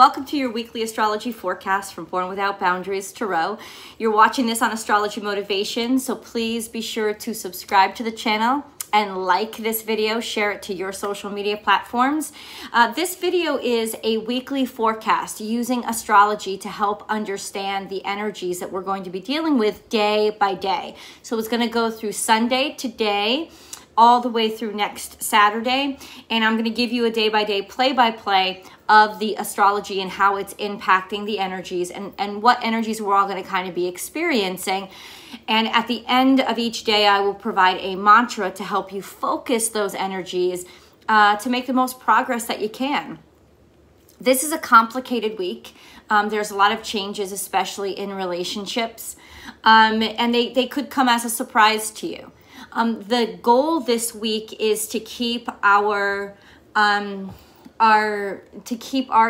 Welcome to your weekly astrology forecast from Born Without Boundaries Tarot. You're watching this on Astrology Motivation, so please be sure to subscribe to the channel and like this video, share it to your social media platforms. This video is a weekly forecast using astrology to help understand the energies that we're going to be dealing with day by day. So it's going to go through Sunday, today, all the way through next Saturday, and I'm going to give you a day-by-day play-by-play of the astrology and how it's impacting the energies and what energies we're all going to kind of be experiencing. And at the end of each day, I will provide a mantra to help you focus those energies to make the most progress that you can. This is a complicated week. There's a lot of changes, especially in relationships, and they could come as a surprise to you. The goal this week is to keep our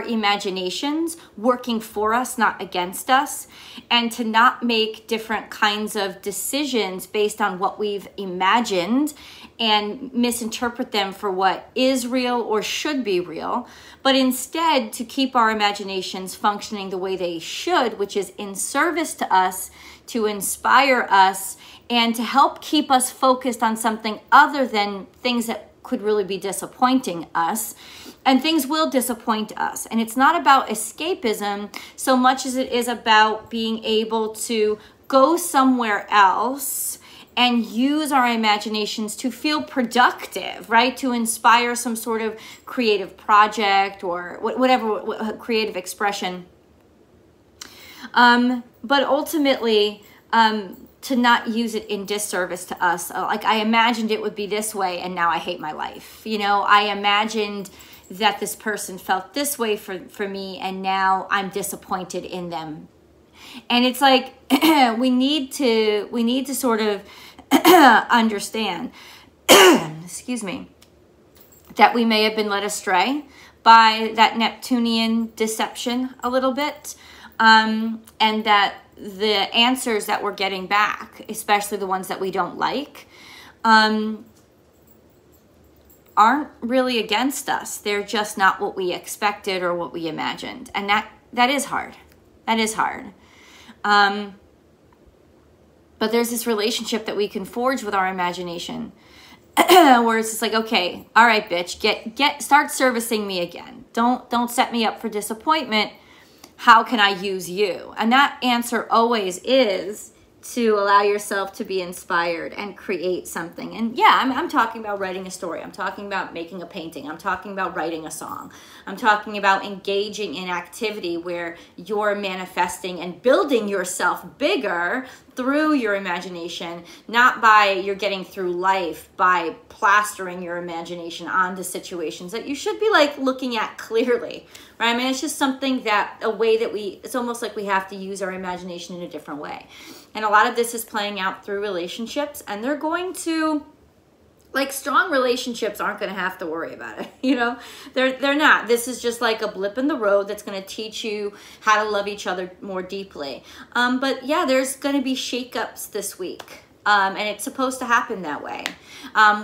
imaginations working for us, not against us, and to not make different kinds of decisions based on what we've imagined and misinterpret them for what is real or should be real, but instead to keep our imaginations functioning the way they should, which is in service to us, to inspire us, and to help keep us focused on something other than things that could really be disappointing us. And things will disappoint us. And it's not about escapism so much as it is about being able to go somewhere else and use our imaginations to feel productive, right? To inspire some sort of creative project or whatever creative expression. But ultimately, to not use it in disservice to us. Like, I imagined it would be this way and now I hate my life. You know, I imagined that this person felt this way for me and now I'm disappointed in them. And it's like, we need to sort of understand, excuse me, that we may have been led astray by that Neptunian deception a little bit. And that the answers that we're getting back, especially the ones that we don't like, aren't really against us. They're just not what we expected or what we imagined. And that is hard. That is hard. But there's this relationship that we can forge with our imagination where it's just like, okay, all right, bitch, start servicing me again. Don't set me up for disappointment. How can I use you? And that answer always is to allow yourself to be inspired and create something. And yeah, I'm talking about writing a story. I'm talking about making a painting. I'm talking about writing a song. I'm talking about engaging in activity where you're manifesting and building yourself bigger through your imagination, not by you're getting through life by plastering your imagination onto situations that you should be like looking at clearly, right? I mean, it's just something a way that it's almost like we have to use our imagination in a different way. And a lot of this is playing out through relationships, and they're going to, like, strong relationships aren't going to have to worry about it. You know, they're not. This is just like a blip in the road that's going to teach you how to love each other more deeply. But yeah, there's going to be shakeups this week. And it's supposed to happen that way.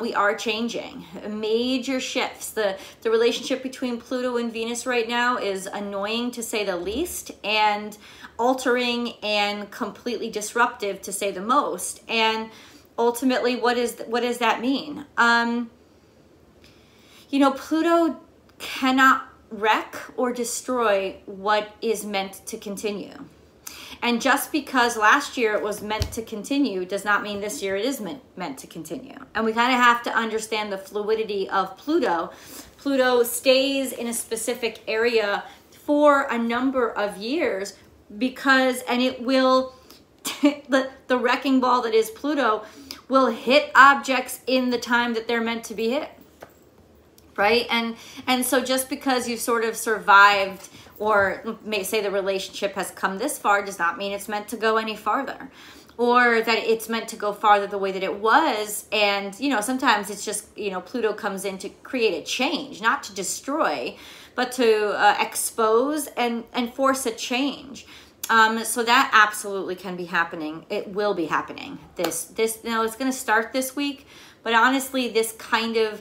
We are changing. Major shifts. The relationship between Pluto and Venus right now is annoying to say the least, and altering and completely disruptive to say the most. And ultimately, what does that mean? You know, Pluto cannot wreck or destroy what is meant to continue. And just because last year it was meant to continue does not mean this year it is meant to continue. And we kind of have to understand the fluidity of Pluto. Pluto stays in a specific area for a number of years because, and it will, the wrecking ball that is Pluto will hit objects in the time that they're meant to be hit. Right? And so just because you've sort of survived, or may say the relationship has come this far, does not mean it's meant to go any farther, or that it's meant to go farther the way that it was. And, you know, sometimes it's just, you know, Pluto comes in to create a change, not to destroy, but to expose and force a change. So that absolutely can be happening. It will be happening. This, you know, it's going to start this week, but honestly, this kind of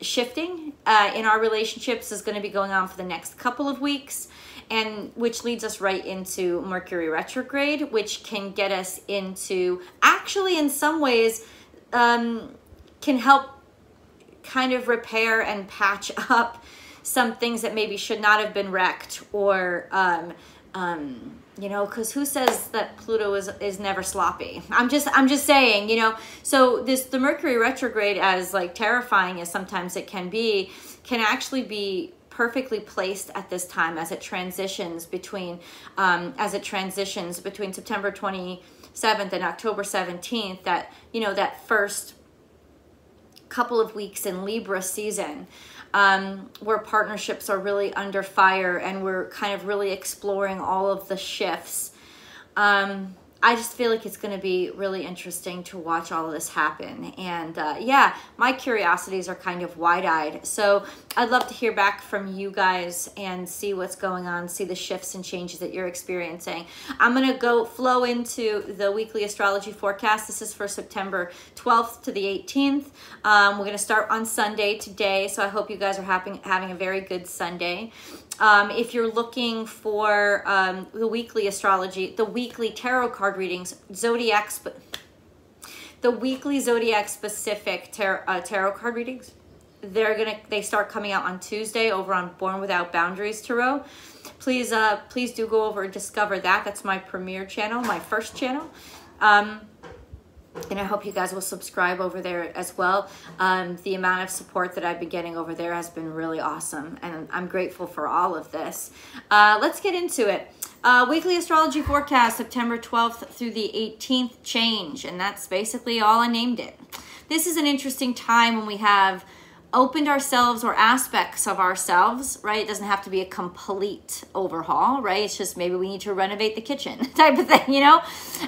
shifting in our relationships is going to be going on for the next couple of weeks, and which leads us right into Mercury Retrograde, which can get us into, actually in some ways, can help kind of repair and patch up some things that maybe should not have been wrecked, or you know, because who says that Pluto is never sloppy? I'm just saying, you know. So the Mercury retrograde, as like terrifying as sometimes it can be, can actually be perfectly placed at this time as it transitions between September 27th and October 17th. That, you know, that first couple of weeks in Libra season, where partnerships are really under fire and we're kind of really exploring all of the shifts. I just feel like it's going to be really interesting to watch all of this happen. And yeah, my curiosities are kind of wide-eyed. So I'd love to hear back from you guys and see what's going on, see the shifts and changes that you're experiencing. I'm going to flow into the weekly astrology forecast. This is for September 12th to the 18th. We're going to start on Sunday today. So I hope you guys are having a very good Sunday. If you're looking for the weekly astrology, the weekly tarot card readings, the weekly zodiac specific tarot card readings, they start coming out on Tuesday over on Born Without Boundaries Tarot. Please do go over and discover that. That's my premiere channel, my first channel. And I hope you guys will subscribe over there as well. The amount of support that I've been getting over there has been really awesome, and I'm grateful for all of this. Let's get into it. Weekly Astrology Forecast, September 12th through the 18th, change, and that's basically all I named it. This is an interesting time when we have opened ourselves or aspects of ourselves, right? It doesn't have to be a complete overhaul, right? It's just maybe we need to renovate the kitchen type of thing, you know?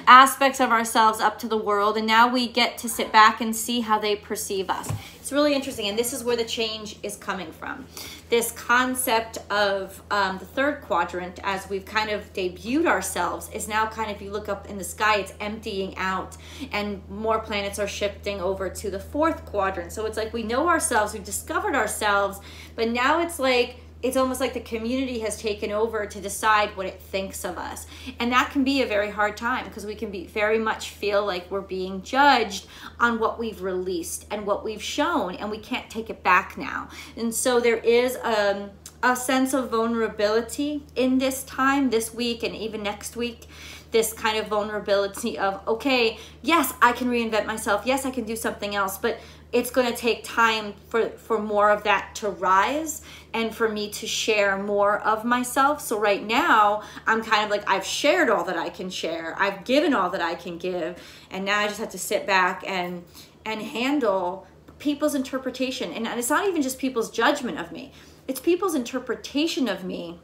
Aspects of ourselves up to the world, and now we get to sit back and see how they perceive us. It's really interesting, and this is where the change is coming from. This concept of the third quadrant, as we've kind of debuted ourselves, is now kind of, if you look up in the sky, it's emptying out, and more planets are shifting over to the fourth quadrant. So it's like we know ourselves, we've discovered ourselves, but now it's like, it's almost like the community has taken over to decide what it thinks of us. And that can be a very hard time, because we can very much feel like we're being judged on what we've released and what we've shown, and we can't take it back now. And so there is a sense of vulnerability in this time, this week and even next week. This kind of vulnerability of, okay, yes, I can reinvent myself. Yes, I can do something else, but it's going to take time for more of that to rise and for me to share more of myself. So right now, I'm kind of like, I've shared all that I can share. I've given all that I can give. And now I just have to sit back and handle people's interpretation. And it's not even just people's judgment of me. It's people's interpretation of me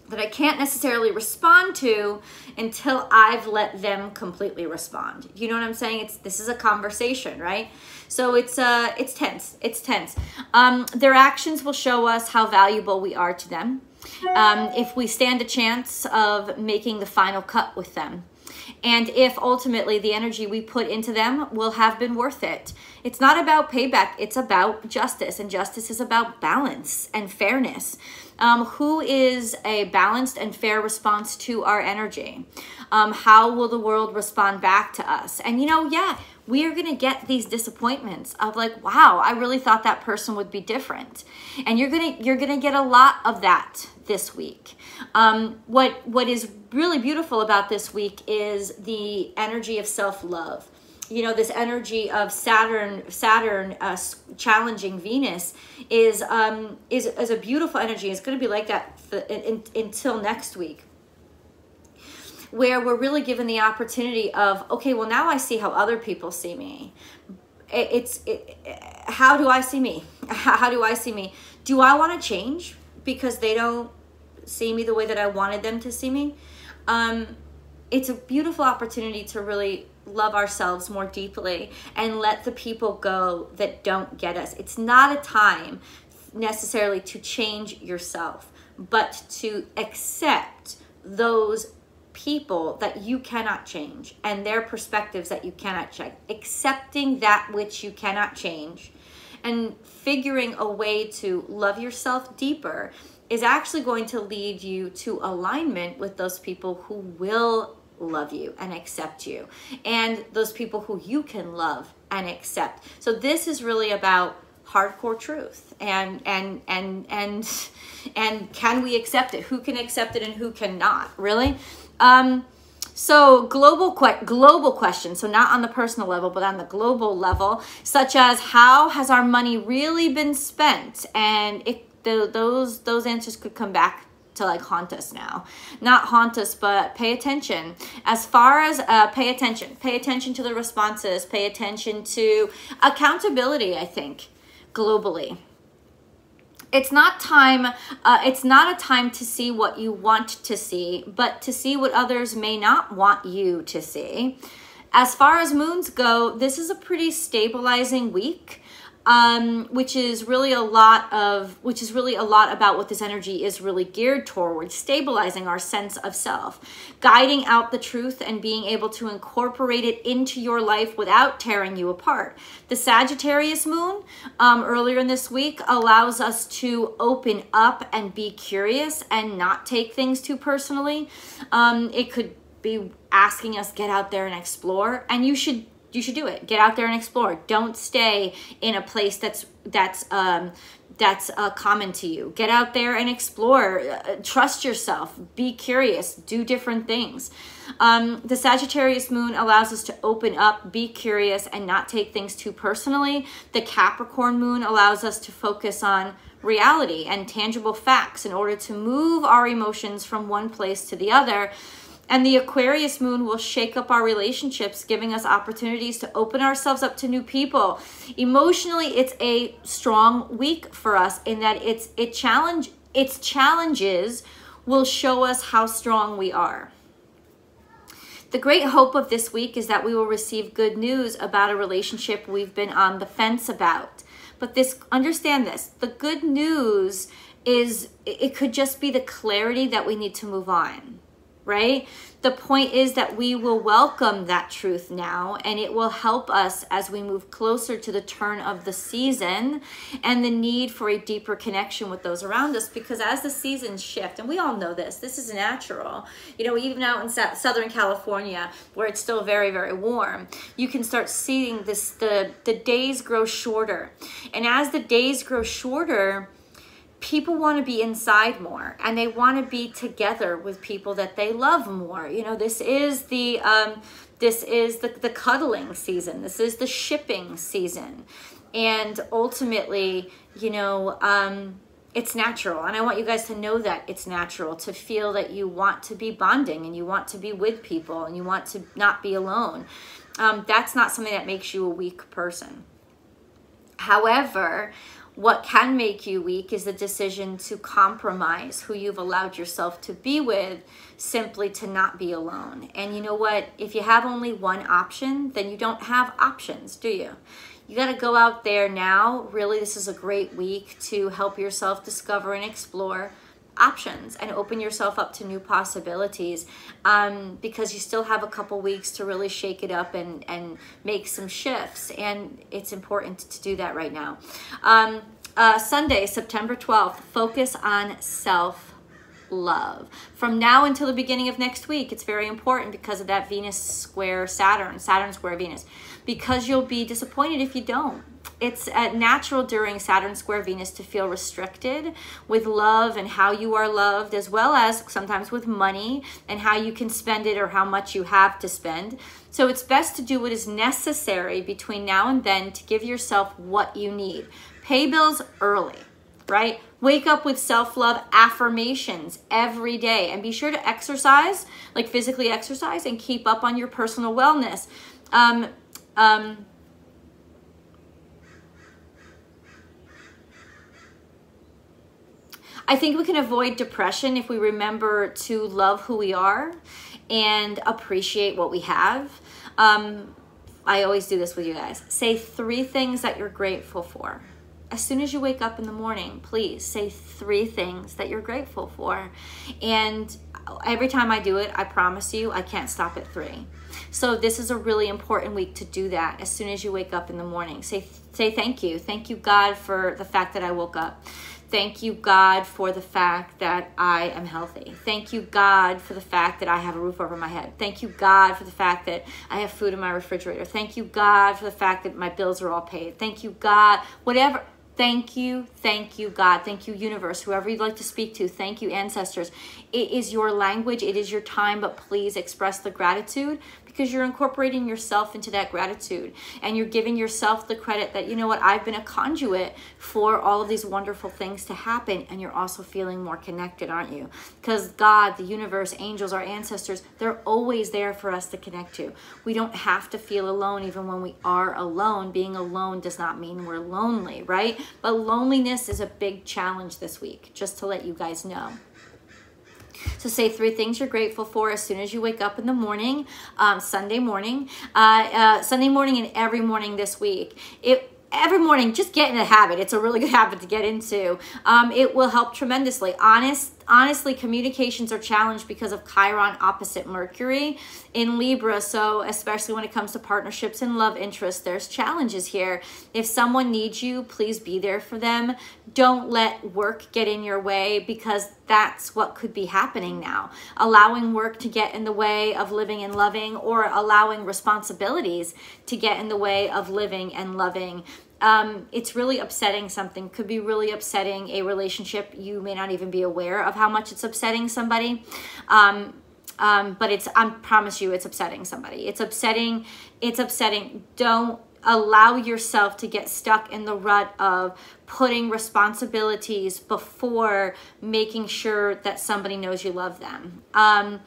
that I can't necessarily respond to until I've let them completely respond. You know what I'm saying? This is a conversation, right? So it's tense. It's tense. Their actions will show us how valuable we are to them. If we stand a chance of making the final cut with them. And if ultimately the energy we put into them will have been worth it. It's not about payback, it's about justice. And justice is about balance and fairness. Who is a balanced and fair response to our energy? How will the world respond back to us? And you know, yeah, we are going to get these disappointments of like, wow, I really thought that person would be different. And you're going to get a lot of that this week. What is really beautiful about this week is the energy of self-love. You know, this energy of Saturn challenging Venus is a beautiful energy. It's going to be like that until next week, where we're really given the opportunity of, okay, well, now I see how other people see me. How do I see me? How do I see me? Do I want to change because they don't see me the way that I wanted them to see me? It's a beautiful opportunity to really love ourselves more deeply and let the people go that don't get us. It's not a time necessarily to change yourself, but to accept those people that you cannot change and their perspectives that you cannot change. Accepting that which you cannot change and figuring a way to love yourself deeper is actually going to lead you to alignment with those people who will love you and accept you, and those people who you can love and accept. So this is really about hardcore truth, and can we accept it? Who can accept it and who cannot? Really. So global question. So not on the personal level, but on the global level, such as how has our money really been spent? And those answers could come back to like haunt us now. Not haunt us, but pay attention. As far as pay attention to the responses, pay attention to accountability, I think, globally. It's not a time to see what you want to see, but to see what others may not want you to see. As far as moons go, this is a pretty stabilizing week. Which is really a lot about what this energy is really geared toward, stabilizing our sense of self, guiding out the truth and being able to incorporate it into your life without tearing you apart. The Sagittarius Moon earlier in this week allows us to open up and be curious and not take things too personally. It could be asking us, get out there and explore, and you should do it. Get out there and explore. Don't stay in a place that's common to you. Get out there and explore. Trust yourself. Be curious. Do different things. The Sagittarius Moon allows us to open up, be curious, and not take things too personally. The Capricorn Moon allows us to focus on reality and tangible facts in order to move our emotions from one place to the other. And the Aquarius Moon will shake up our relationships, giving us opportunities to open ourselves up to new people. Emotionally, it's a strong week for us in that its challenges will show us how strong we are. The great hope of this week is that we will receive good news about a relationship we've been on the fence about. But understand this, the good news is, it could just be the clarity that we need to move on. Right? The point is that we will welcome that truth now, and it will help us as we move closer to the turn of the season and the need for a deeper connection with those around us. Because as the seasons shift, and we all know this is natural, even out in Southern California where it's still very, very warm, you can start seeing this, the days grow shorter. And as the days grow shorter, people want to be inside more, and they want to be together with people that they love more. This is the cuddling season. This is the shipping season. And ultimately, it's natural. And I want you guys to know that it's natural to feel that you want to be bonding and you want to be with people and you want to not be alone. That's not something that makes you a weak person. However, what can make you weak is the decision to compromise who you've allowed yourself to be with simply to not be alone. And you know what? If you have only one option, then you don't have options, do you? You got to go out there now. Really, this is a great week to help yourself discover and explore options and open yourself up to new possibilities, because you still have a couple weeks to really shake it up and make some shifts, and it's important to do that right now. Sunday, September 12th, focus on self-love. From now until the beginning of next week, it's very important because of that Venus square Saturn square Venus, because you'll be disappointed if you don't. It's natural during Saturn square Venus to feel restricted with love and how you are loved, as well as sometimes with money and how you can spend it or how much you have to spend. So it's best to do what is necessary between now and then to give yourself what you need. Pay bills early, right? Wake up with self-love affirmations every day, and be sure to exercise, like physically exercise, and keep up on your personal wellness. I think we can avoid depression if we remember to love who we are and appreciate what we have. I always do this with you guys. Say 3 things that you're grateful for. As soon as you wake up in the morning, please say 3 things that you're grateful for. And every time I do it, I promise you, I can't stop at 3. So this is a really important week to do that. As soon as you wake up in the morning, say thank you. Thank you, God, for the fact that I woke up. Thank you, God, for the fact that I am healthy. Thank you, God, for the fact that I have a roof over my head. Thank you, God, for the fact that I have food in my refrigerator. Thank you, God, for the fact that my bills are all paid. Thank you, God, whatever. Thank you, God. Thank you, universe, whoever you'd like to speak to. Thank you, ancestors. It is your language. It is your time, but please express the gratitude, because you're incorporating yourself into that gratitude, and you're giving yourself the credit that, you know what, I've been a conduit for all of these wonderful things to happen. And you're also feeling more connected, aren't you? Because God, the universe, angels, our ancestors, they're always there for us to connect to. We don't have to feel alone even when we are alone. Being alone does not mean we're lonely, right? But loneliness is a big challenge this week, just to let you guys know. So say 3 things you're grateful for as soon as you wake up in the morning, Sunday morning and every morning this week. Every morning, just get in the habit. It's a really good habit to get into. It will help tremendously. Honestly, communications are challenged because of Chiron opposite Mercury in Libra. So especially when it comes to partnerships and love interests, there's challenges here. If someone needs you, please be there for them. Don't let work get in your way, because that's what could be happening now. Allowing work to get in the way of living and loving, or allowing responsibilities to get in the way of living and loving. It's really upsetting something. Could be really upsetting a relationship. You may not even be aware of how much it's upsetting somebody. But I promise you, it's upsetting somebody. It's upsetting. Don't allow yourself to get stuck in the rut of putting responsibilities before making sure that somebody knows you love them. And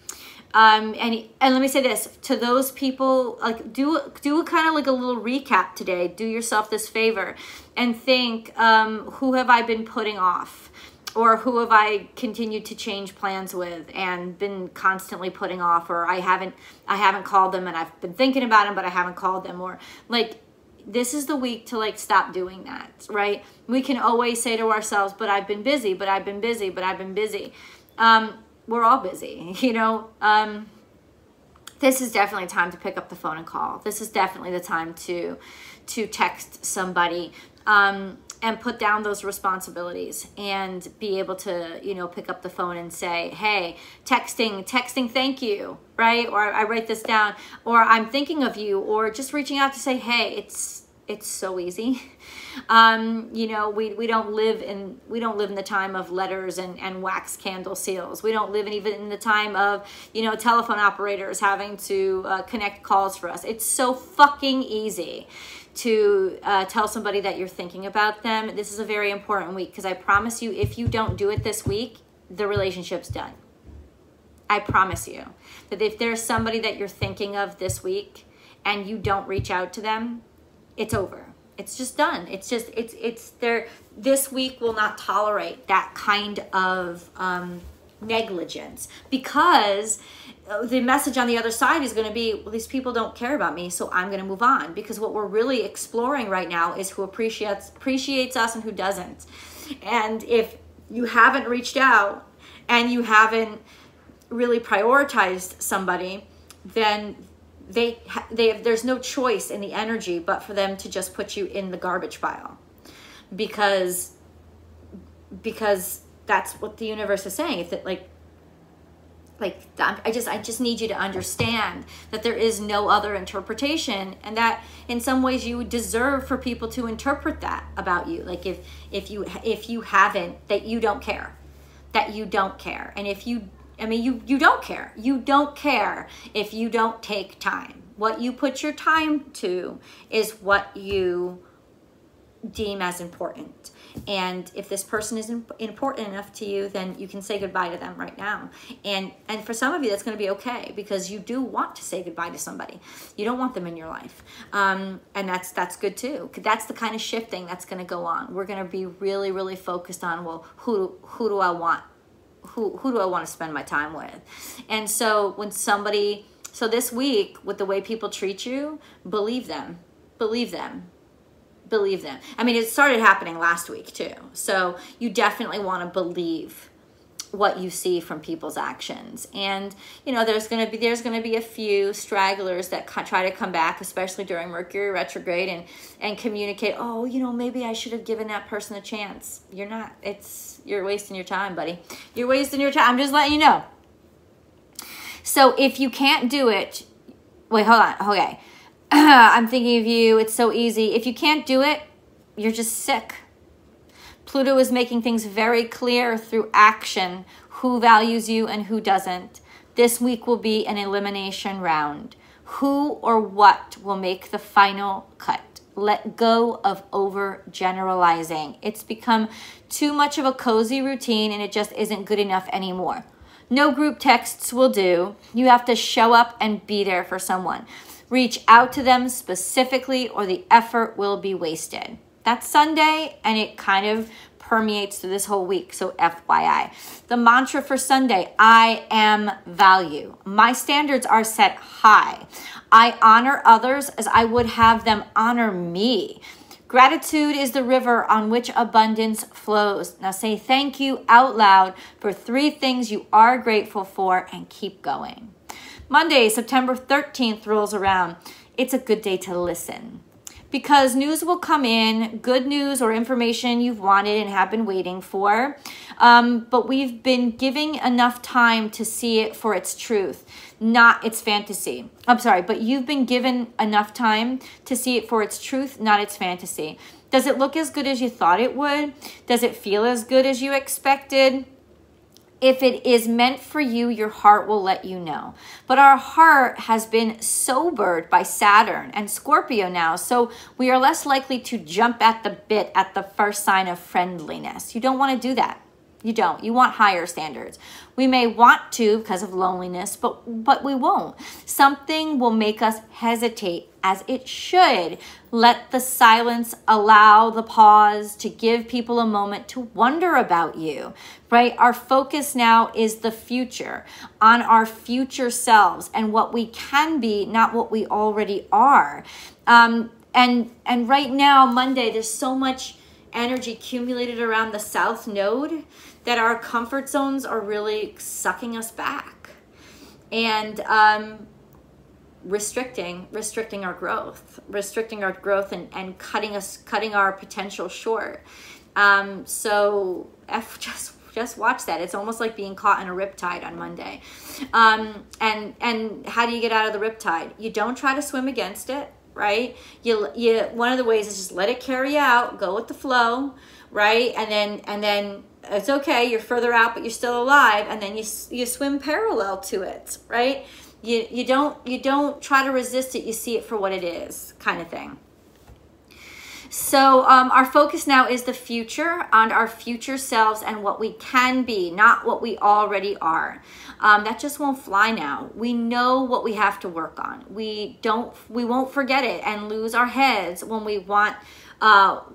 let me say this to those people, like do kind of like a little recap today. Do yourself this favor and think, who have I been putting off, or who have I continued to change plans with and been constantly putting off, or I haven't called them and I've been thinking about them, but I haven't called them, or like, this is the week to like stop doing that, right? We can always say to ourselves, but I've been busy, but I've been busy, but I've been busy. We're all busy, you know. This is definitely time to pick up the phone and call. This is definitely the time to text somebody, and put down those responsibilities and be able to, you know, pick up the phone and say, hey, texting, thank you, right? Or I write this down, or I'm thinking of you, or just reaching out to say, hey, it's so easy. You know, we don't live in the time of letters and wax candle seals. We don't live even in the time of, you know, telephone operators having to connect calls for us. It's so fucking easy to tell somebody that you're thinking about them. This is a very important week, because I promise you, if you don't do it this week, the relationship's done. I promise you that if there's somebody that you're thinking of this week and you don't reach out to them, it's over. It's just done. It's there. This week will not tolerate that kind of negligence, because the message on the other side is going to be, well, these people don't care about me, so I'm going to move on. Because what we're really exploring right now is who appreciates us and who doesn't. And if you haven't reached out and you haven't really prioritized somebody, then there's no choice in the energy but for them to just put you in the garbage pile, because that's what the universe is saying. If that I just need you to understand that there is no other interpretation, and that in some ways you deserve for people to interpret that about you. Like if you haven't, that you don't care, and if you, I mean, you don't care. You don't care if you don't take time. What you put your time to is what you deem as important. And if this person isn't important enough to you, then you can say goodbye to them right now. And for some of you, that's going to be okay, because you do want to say goodbye to somebody. You don't want them in your life. And that's good too. That's the kind of shifting that's going to go on. We're going to be really, really focused on, well, who do I want? Who do I want to spend my time with? And so when somebody, so this week, with the way people treat you, believe them. I mean, it started happening last week too. So you definitely want to believe what you see from people's actions. And, you know, there's going to be a few stragglers that try to come back, especially during Mercury retrograde, and communicate, oh, you know, maybe I should have given that person a chance. You're not. You're wasting your time, buddy. You're wasting your time. I'm just letting you know. So if you can't do it, wait, hold on. Okay. I'm thinking of you. It's so easy. If you can't do it, you're just sick. Pluto is making things very clear through action who values you and who doesn't. This week will be an elimination round. Who or what will make the final cut? Let go of overgeneralizing. It's become too much of a cozy routine and it just isn't good enough anymore. No group texts will do. You have to show up and be there for someone. Reach out to them specifically or the effort will be wasted. That's Sunday, and it kind of permeates through this whole week, so FYI. The mantra for Sunday, I am value. My standards are set high. I honor others as I would have them honor me. Gratitude is the river on which abundance flows. Now say thank you out loud for 3 things you are grateful for and keep going. Monday, September 13th rolls around. It's a good day to listen. Because news will come in, good news or information you've wanted and have been waiting for. But we've been giving enough time to see it for its truth, not its fantasy. I'm sorry, but you've been given enough time to see it for its truth, not its fantasy. Does it look as good as you thought it would? Does it feel as good as you expected? If it is meant for you, your heart will let you know. But our heart has been sobered by Saturn and Scorpio now, so we are less likely to jump at the bit at the first sign of friendliness. You don't want to do that. You don't. You want higher standards. We may want to because of loneliness, but we won't. Something will make us hesitate, as it should. Let the silence allow the pause to give people a moment to wonder about you, right? Our focus now is the future, on our future selves and what we can be, not what we already are. And right now, Monday, there's so much energy accumulated around the South Node that our comfort zones are really sucking us back and restricting our growth and cutting our potential short. So just watch that. It's almost like being caught in a riptide on Monday. And how do you get out of the riptide? You don't try to swim against it. Right? One of the ways is just let it carry out, go with the flow, right? And then it's okay, you're further out, but you're still alive, and then you swim parallel to it, right? You don't try to resist it, you see it for what it is, kind of thing. So our focus now is the future, on our future selves and what we can be, not what we already are. That just won't fly now. We know what we have to work on. We won't forget it and lose our heads when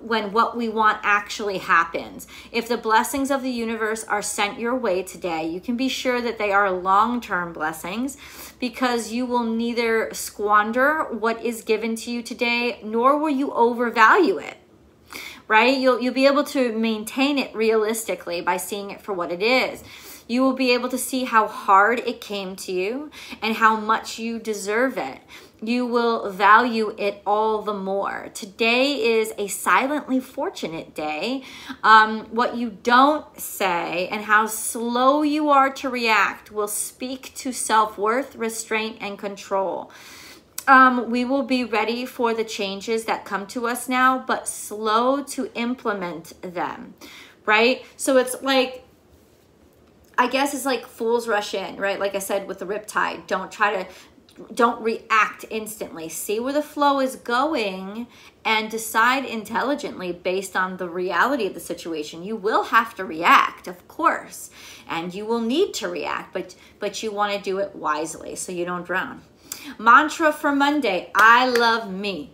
when what we want actually happens. If the blessings of the universe are sent your way today, you can be sure that they are long-term blessings, because you will neither squander what is given to you today, nor will you overvalue it, right? You'll be able to maintain it realistically by seeing it for what it is. You will be able to see how hard it came to you and how much you deserve it. You will value it all the more. Today is a silently fortunate day. What you don't say and how slow you are to react will speak to self-worth, restraint, and control. We will be ready for the changes that come to us now, but slow to implement them, right? So it's like, I guess it's like fools rush in, right? Like I said with the riptide, don't react instantly. See where the flow is going and decide intelligently based on the reality of the situation. You will have to react, of course, and you will need to react, but you want to do it wisely so you don't drown. Mantra for Monday, I love me.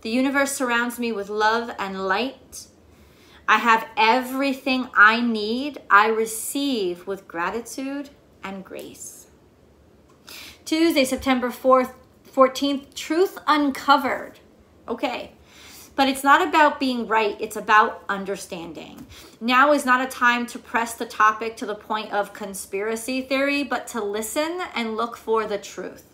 The universe surrounds me with love and light. I have everything I need. I receive with gratitude and grace. Tuesday, September 14th, truth uncovered. Okay. But it's not about being right. It's about understanding. Now is not a time to press the topic to the point of conspiracy theory, but to listen and look for the truth.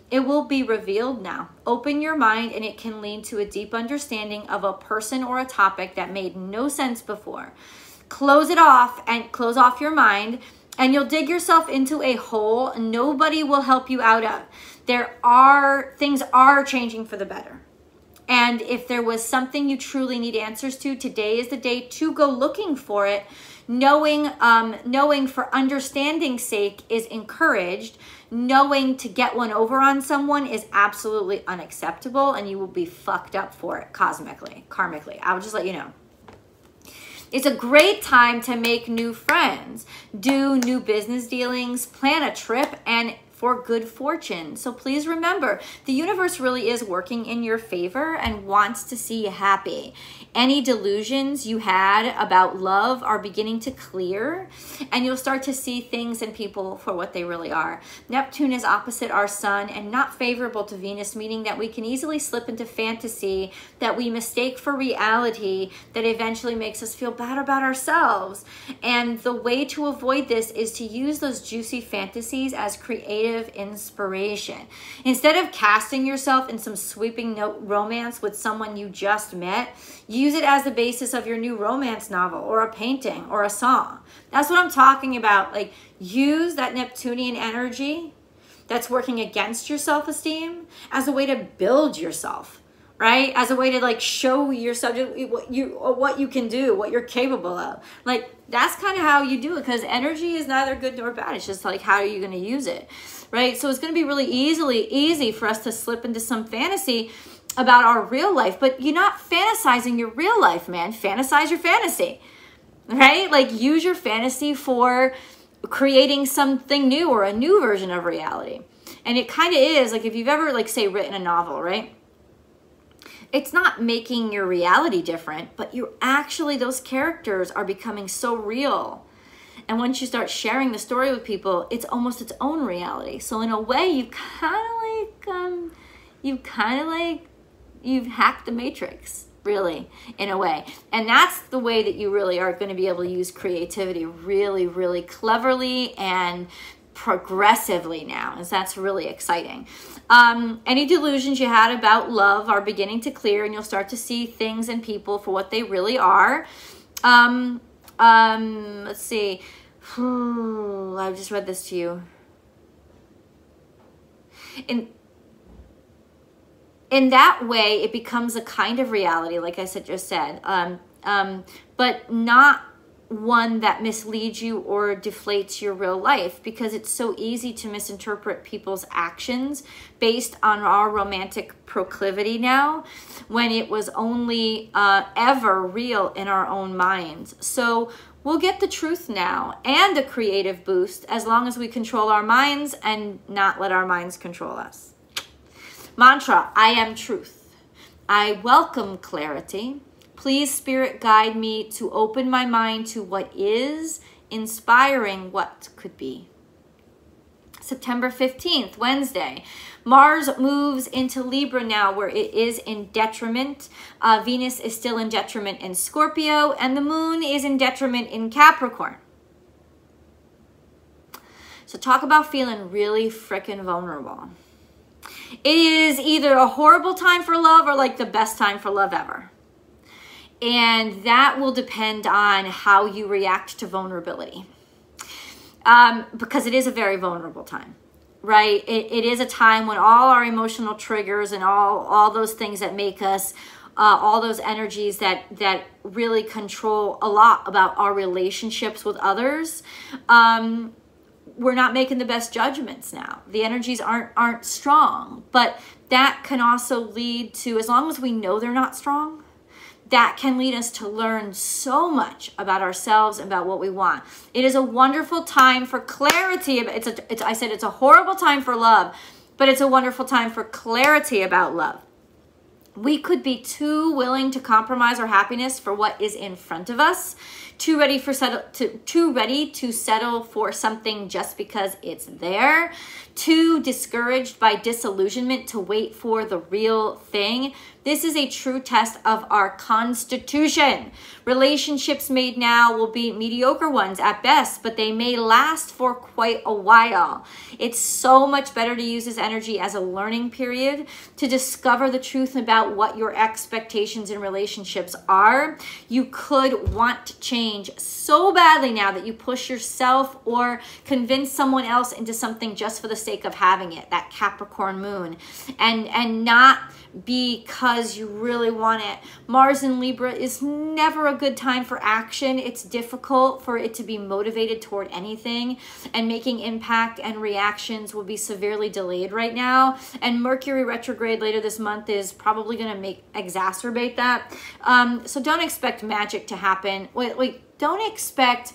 It will be revealed now. Open your mind and it can lead to a deep understanding of a person or a topic that made no sense before. Close it off and close off your mind, and you'll dig yourself into a hole nobody will help you out of. Things are changing for the better. And if there was something you truly need answers to, today is the day to go looking for it. Knowing for understanding's sake is encouraged. Knowing to get one over on someone is absolutely unacceptable, and you will be fucked up for it cosmically, karmically. I will just let you know. It's a great time to make new friends, do new business dealings, plan a trip, and for good fortune. So please remember, the universe really is working in your favor and wants to see you happy. Any delusions you had about love are beginning to clear, and you'll start to see things and people for what they really are. Neptune is opposite our sun and not favorable to Venus, meaning that we can easily slip into fantasy that we mistake for reality that eventually makes us feel bad about ourselves. And the way to avoid this is to use those juicy fantasies as creative inspiration. Instead of casting yourself in some sweeping romance with someone you just met, use it as the basis of your new romance novel or a painting or a song. That's what I'm talking about. Like, use that Neptunian energy that's working against your self-esteem as a way to build yourself, right? As a way to like show yourself what you can do, what you're capable of. Like, that's kind of how you do it, because energy is neither good nor bad. It's just like, how are you going to use it, right? So it's going to be really easy for us to slip into some fantasy about our real life, but you're not fantasizing your real life, man. Fantasize your fantasy, right? Like, use your fantasy for creating something new or a new version of reality. And it kind of is like, if you've ever, like, say, written a novel, right? It's not making your reality different, but you're actually, those characters are becoming so real. And once you start sharing the story with people, it's almost its own reality. So in a way, you've hacked the matrix, really, in a way. And that's the way that you really are going to be able to use creativity really, really cleverly and progressively now, and that's really exciting. Any delusions you had about love are beginning to clear, and you'll start to see things and people for what they really are. Let's see. I just read this to you. In that way, it becomes a kind of reality, like I just said, but not one that misleads you or deflates your real life, because it's so easy to misinterpret people's actions based on our romantic proclivity now, when it was only ever real in our own minds. So we'll get the truth now and a creative boost as long as we control our minds and not let our minds control us. Mantra: I am truth. I welcome clarity. Please, Spirit, guide me to open my mind to what is, inspiring what could be. September 15th, Wednesday. Mars moves into Libra now, where it is in detriment. Venus is still in detriment in Scorpio, and the moon is in detriment in Capricorn. So talk about feeling really freaking vulnerable. It is either a horrible time for love or like the best time for love ever. And that will depend on how you react to vulnerability. Because it is a very vulnerable time, right? It is a time when all our emotional triggers and all those things that make us, all those energies that really control a lot about our relationships with others, we're not making the best judgments now. The energies aren't strong, but that can also lead to, as long as we know they're not strong, that can lead us to learn so much about ourselves and about what we want. It is a wonderful time for clarity. I said it's a horrible time for love, but it's a wonderful time for clarity about love. We could be too willing to compromise our happiness for what is in front of us, too ready to settle for something just because it's there, too discouraged by disillusionment to wait for the real thing. This is a true test of our constitution. Relationships made now will be mediocre ones at best, but they may last for quite a while. It's so much better to use this energy as a learning period to discover the truth about what your expectations in relationships are. You could want to change so badly now that you push yourself or convince someone else into something just for the sake of having it, that Capricorn moon, and not because you really want it. Mars in Libra is never a good time for action. It's difficult for it to be motivated toward anything, and making impact and reactions will be severely delayed right now. And Mercury retrograde later this month is probably going to exacerbate that. So don't expect magic to happen. Wait, don't expect...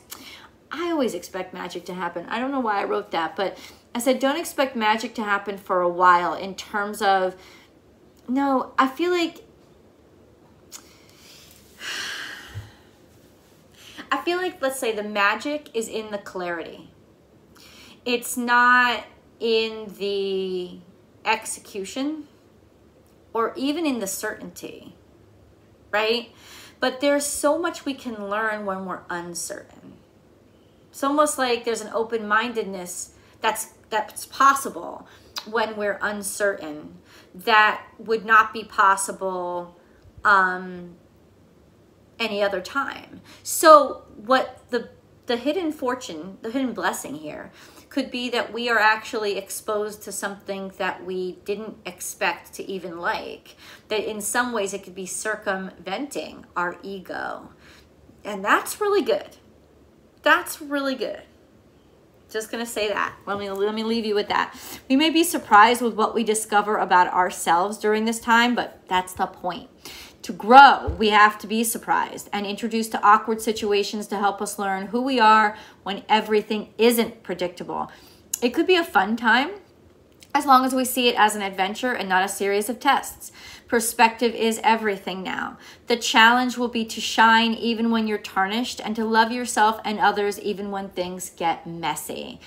I always expect magic to happen. I don't know why I wrote that, but I said don't expect magic to happen for a while in terms of... No, I feel like let's say the magic is in the clarity. It's not in the execution or even in the certainty, right? But there's so much we can learn when we're uncertain. It's almost like there's an open-mindedness that's possible when we're uncertain that would not be possible any other time. So what the hidden fortune, the hidden blessing here could be that we are actually exposed to something that we didn't expect to even like, that in some ways it could be circumventing our ego. And that's really good. That's really good. Just going to say that. Let me leave you with that. We may be surprised with what we discover about ourselves during this time, but that's the point. To grow, we have to be surprised and introduced to awkward situations to help us learn who we are when everything isn't predictable. It could be a fun time as long as we see it as an adventure and not a series of tests. Perspective is everything now. The challenge will be to shine even when you're tarnished and to love yourself and others even when things get messy.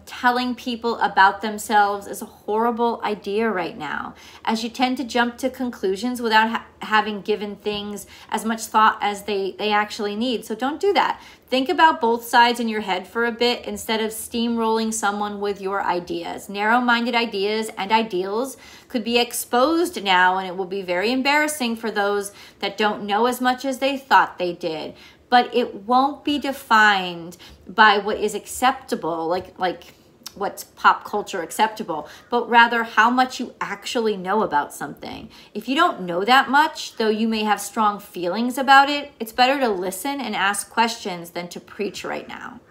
Telling people about themselves is a horrible idea right now, as you tend to jump to conclusions without having given things as much thought as they actually need. So don't do that. Think about both sides in your head for a bit instead of steamrolling someone with your ideas. Narrow-minded ideas and ideals could be exposed now, and it will be very embarrassing for those that don't know as much as they thought they did. But it won't be defined by what is acceptable, like what's pop culture acceptable, but rather how much you actually know about something. If you don't know that much, though you may have strong feelings about it, it's better to listen and ask questions than to preach right now.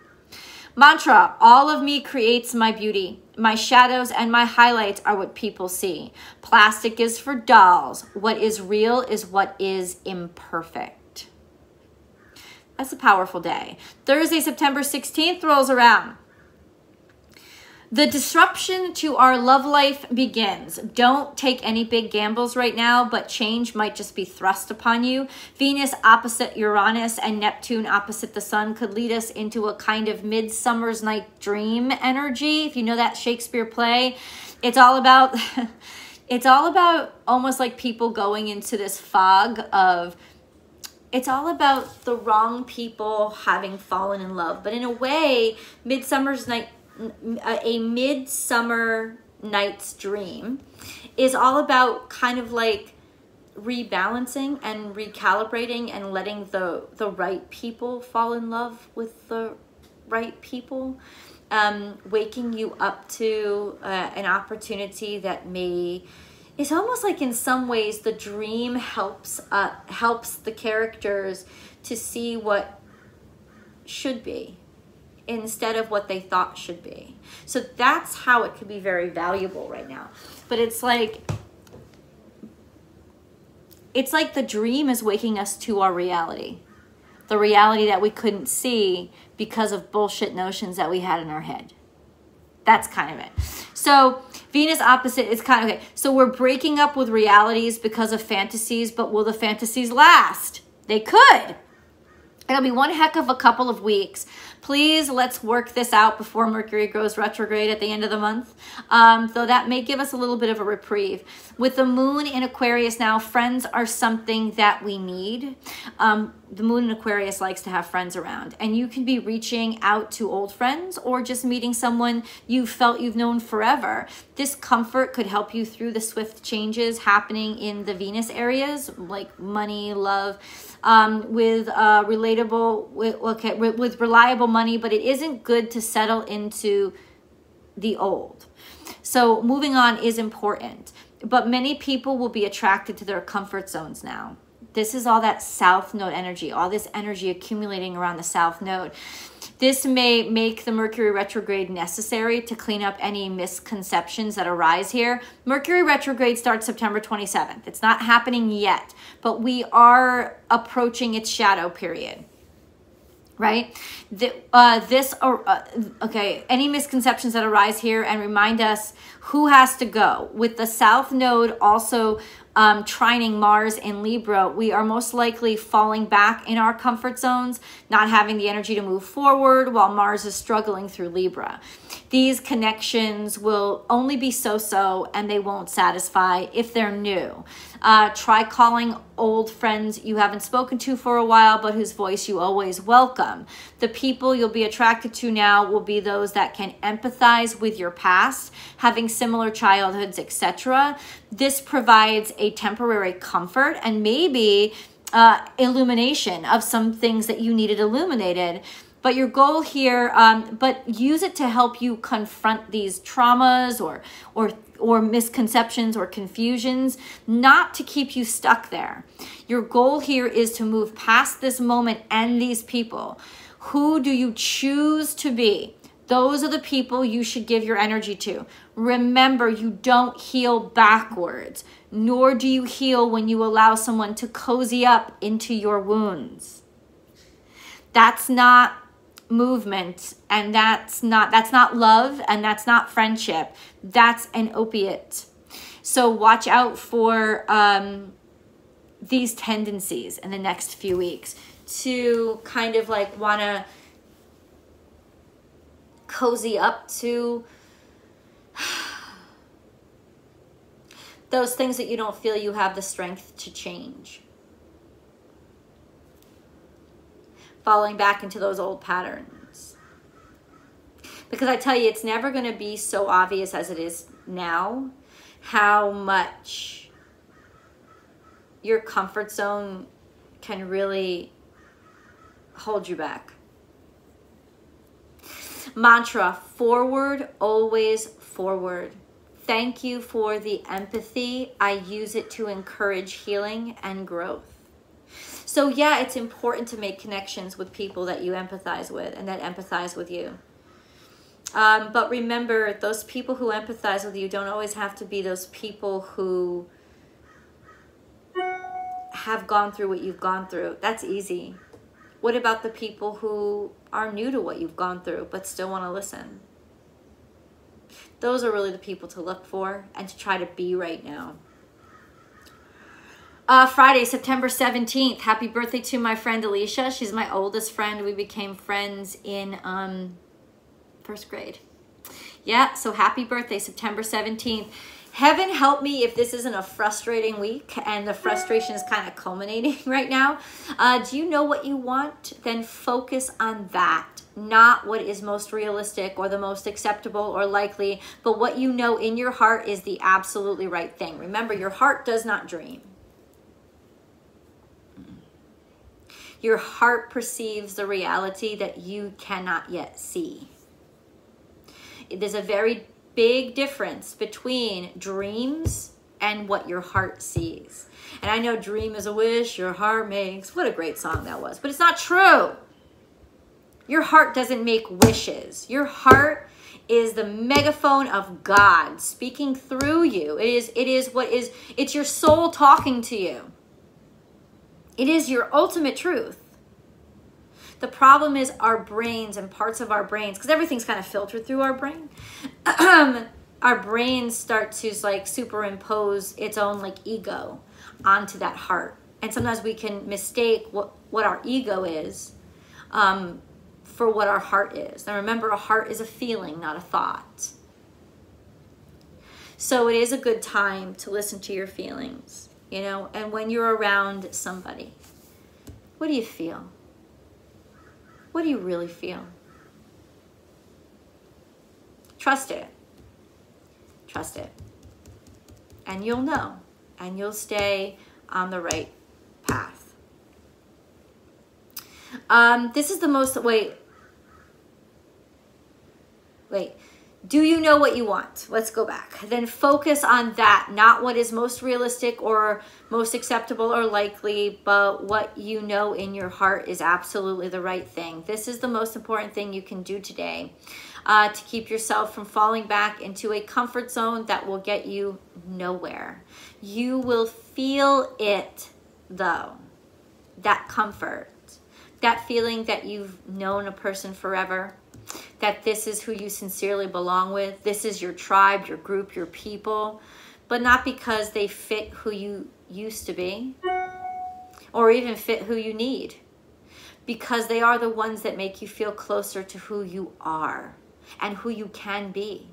Mantra: all of me creates my beauty. My shadows and my highlights are what people see. Plastic is for dolls. What is real is what is imperfect. That's a powerful day. Thursday, September 16th rolls around. The disruption to our love life begins. Don't take any big gambles right now, but change might just be thrust upon you. Venus opposite Uranus and Neptune opposite the sun could lead us into a kind of Midsummer's Night Dream energy. If you know that Shakespeare play, it's all about almost like people going into this fog of... It's all about the wrong people having fallen in love. But in a way, a Midsummer Night's Dream is all about kind of like rebalancing and recalibrating and letting the right people fall in love with the right people. Waking you up to an opportunity that may... It's almost like in some ways the dream helps the characters to see what should be instead of what they thought should be. So that's how it could be very valuable right now. But it's like the dream is waking us to our reality. The reality that we couldn't see because of bullshit notions that we had in our head. That's kind of it. So Venus opposite is kind of okay. So we're breaking up with realities because of fantasies, but will the fantasies last? They could. It'll be one heck of a couple of weeks. Please, let's work this out before Mercury goes retrograde at the end of the month. Though that may give us a little bit of a reprieve. With the moon in Aquarius now, friends are something that we need. The moon in Aquarius likes to have friends around. And you can be reaching out to old friends or just meeting someone you felt you've known forever. This comfort could help you through the swift changes happening in the Venus areas, like money, love, with reliable money, but it isn't good to settle into the old. So moving on is important, but many people will be attracted to their comfort zones now. This is all that South Node energy, all this energy accumulating around the South Node. This may make the Mercury retrograde necessary to clean up any misconceptions that arise here. Mercury retrograde starts September 27th. It's not happening yet, but we are approaching its shadow period. Right? Any misconceptions that arise here, and remind us who has to go. With the South Node also trining Mars in Libra, we are most likely falling back in our comfort zones, not having the energy to move forward while Mars is struggling through Libra. These connections will only be so-so, and they won't satisfy if they're new. Try calling old friends you haven't spoken to for a while, but whose voice you always welcome. The people you'll be attracted to now will be those that can empathize with your past, having similar childhoods, etc. This provides a temporary comfort and maybe illumination of some things that you needed illuminated. But your goal here, but use it to help you confront these traumas or misconceptions or confusions, not to keep you stuck there. Your goal here is to move past this moment and these people. Who do you choose to be? Those are the people you should give your energy to. Remember, you don't heal backwards, nor do you heal when you allow someone to cozy up into your wounds. That's not movement, and that's not love, and that's not friendship. That's an opiate. So watch out for these tendencies in the next few weeks to kind of like want to cozy up to those things that you don't feel you have the strength to change. Falling back into those old patterns. Because I tell you, it's never going to be so obvious as it is now how much your comfort zone can really hold you back. Mantra: forward, always forward. Thank you for the empathy. I use it to encourage healing and growth. So yeah, it's important to make connections with people that you empathize with and that empathize with you. But remember, those people who empathize with you don't always have to be those people who have gone through what you've gone through. That's easy. What about the people who are new to what you've gone through but still want to listen? Those are really the people to look for and to try to be right now. Friday, September 17th. Happy birthday to my friend Alicia. She's my oldest friend. We became friends in first grade. Yeah, so happy birthday, September 17th. Heaven help me if this isn't a frustrating week and the frustration is kind of culminating right now. Do you know what you want? Then focus on that. Not what is most realistic or the most acceptable or likely, but what you know in your heart is the absolutely right thing. Remember, your heart does not dream. Your heart perceives the reality that you cannot yet see. There's a very big difference between dreams and what your heart sees. And I know dream is a wish your heart makes. What a great song that was. But it's not true. Your heart doesn't make wishes. Your heart is the megaphone of God speaking through you. It's your soul talking to you. It is your ultimate truth. The problem is our brains and parts of our brains, because everything's kind of filtered through our brain. Our brains start to like superimpose its own like ego onto that heart. And sometimes we can mistake what our ego is for what our heart is. Now remember, a heart is a feeling, not a thought. So it is a good time to listen to your feelings, you know, and when you're around somebody, what do you feel? What do you really feel? Trust it. Trust it. And you'll know, and you'll stay on the right path. This is the most, wait. Do you know what you want? Let's go back. Then focus on that, not what is most realistic or most acceptable or likely, but what you know in your heart is absolutely the right thing. This is the most important thing you can do today to keep yourself from falling back into a comfort zone that will get you nowhere. You will feel it though, that comfort, that feeling that you've known a person forever, that this is who you sincerely belong with. This is your tribe, your group, your people, but not because they fit who you used to be or even fit who you need, because they are the ones that make you feel closer to who you are and who you can be,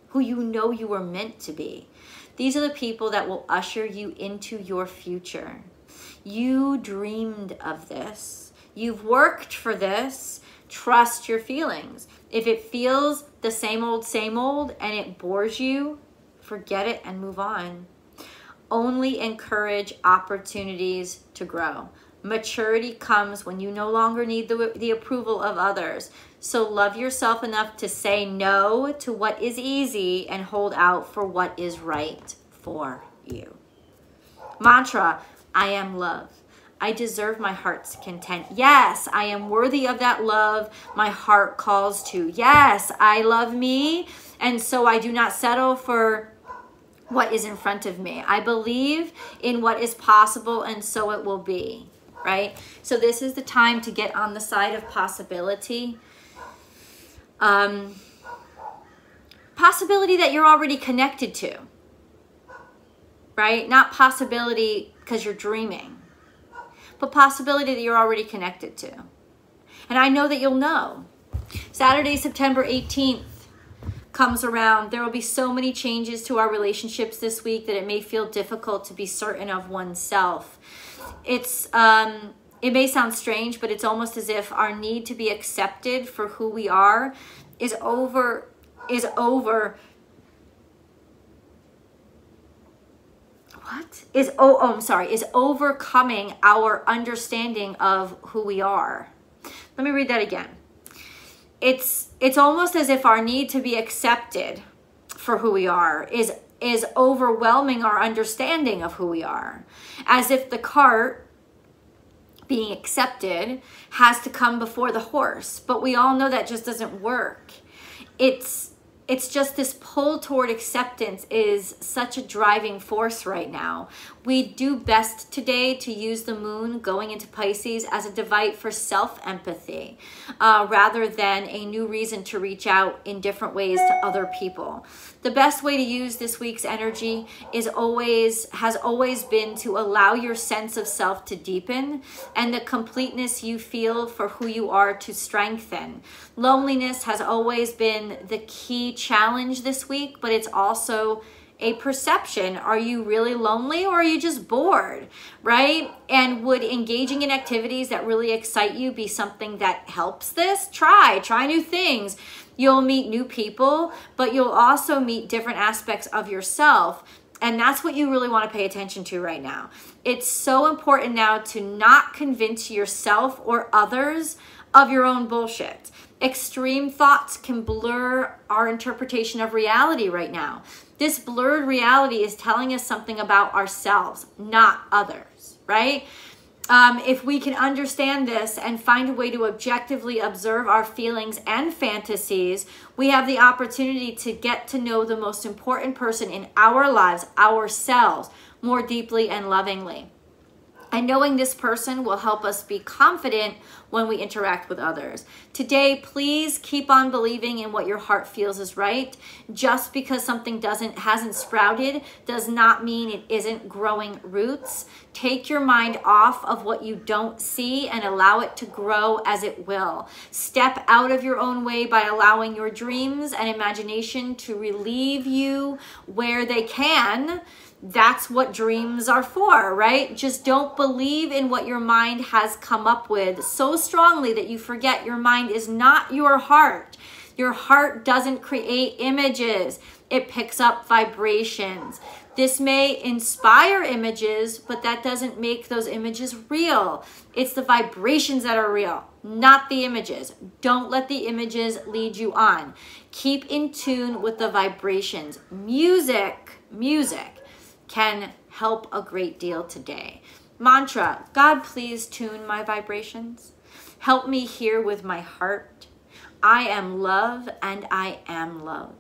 who you know you were meant to be. These are the people that will usher you into your future. You dreamed of this. You've worked for this. Trust your feelings. If it feels the same old, and it bores you, forget it and move on. Only encourage opportunities to grow. Maturity comes when you no longer need the approval of others. So love yourself enough to say no to what is easy and hold out for what is right for you. Mantra, I am love. I deserve my heart's content. Yes, I am worthy of that love my heart calls to. Yes, I love me, and so I do not settle for what is in front of me. I believe in what is possible, and so it will be, right? So this is the time to get on the side of possibility. Possibility that you're already connected to, right? Not possibility because you're dreaming, but possibility that you're already connected to. And I know that you'll know. Saturday, September 18th comes around. There will be so many changes to our relationships this week that it may feel difficult to be certain of oneself. It may sound strange, but it's almost as if our need to be accepted for who we are is overcoming our understanding of who we are. Let me read that again. It's almost as if our need to be accepted for who we are is overwhelming our understanding of who we are. As if the cart being accepted has to come before the horse, but we all know that just doesn't work. It's just this pull toward acceptance is such a driving force right now. We do best today to use the moon going into Pisces as a device for self-empathy rather than a new reason to reach out in different ways to other people. The best way to use this week's energy has always been to allow your sense of self to deepen and the completeness you feel for who you are to strengthen. Loneliness has always been the key challenge this week, but it's also a perception. Are you really lonely or are you just bored, right? And would engaging in activities that really excite you be something that helps this? Try new things. You'll meet new people, but you'll also meet different aspects of yourself. And that's what you really want to pay attention to right now. It's so important now to not convince yourself or others of your own bullshit. Extreme thoughts can blur our interpretation of reality right now. This blurred reality is telling us something about ourselves, not others, right? If we can understand this and find a way to objectively observe our feelings and fantasies, we have the opportunity to get to know the most important person in our lives, ourselves, more deeply and lovingly. And knowing this person will help us be confident when we interact with others. Today, please keep on believing in what your heart feels is right. Just because something hasn't sprouted does not mean it isn't growing roots. Take your mind off of what you don't see and allow it to grow as it will. Step out of your own way by allowing your dreams and imagination to relieve you where they can. That's what dreams are for, right? Just don't believe in what your mind has come up with so strongly that you forget your mind is not your heart. Your heart doesn't create images. It picks up vibrations. This may inspire images, but that doesn't make those images real. It's the vibrations that are real, not the images. Don't let the images lead you on. Keep in tune with the vibrations. Music can help a great deal today. Mantra, God, please tune my vibrations. Help me hear with my heart. I am love and I am loved.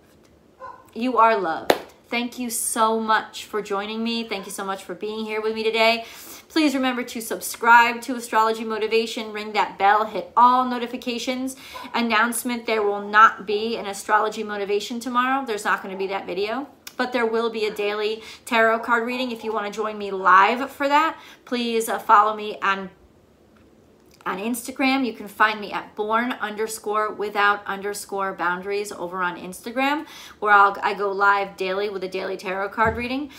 You are loved. Thank you so much for joining me. Thank you so much for being here with me today. Please remember to subscribe to Astrology Motivation, ring that bell, hit all notifications. Announcement, there will not be an Astrology Motivation tomorrow. There's not going to be that video. But there will be a daily tarot card reading. If you want to join me live for that, please follow me on Instagram. You can find me at born_without_boundaries over on Instagram, where I go live daily with a daily tarot card reading.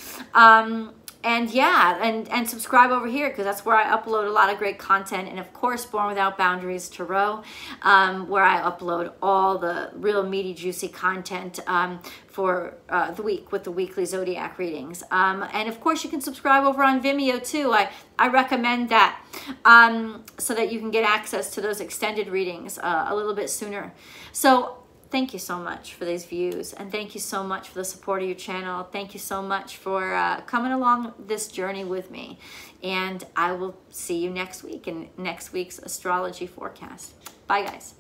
And yeah, and subscribe over here, because that's where I upload a lot of great content. And of course, Born Without Boundaries Tarot, where I upload all the real meaty, juicy content for the week with the weekly zodiac readings. And of course, you can subscribe over on Vimeo too. I recommend that so that you can get access to those extended readings a little bit sooner. So thank you so much for these views, and thank you so much for the support of your channel. Thank you so much for coming along this journey with me. And I will see you next week in next week's astrology forecast. Bye, guys.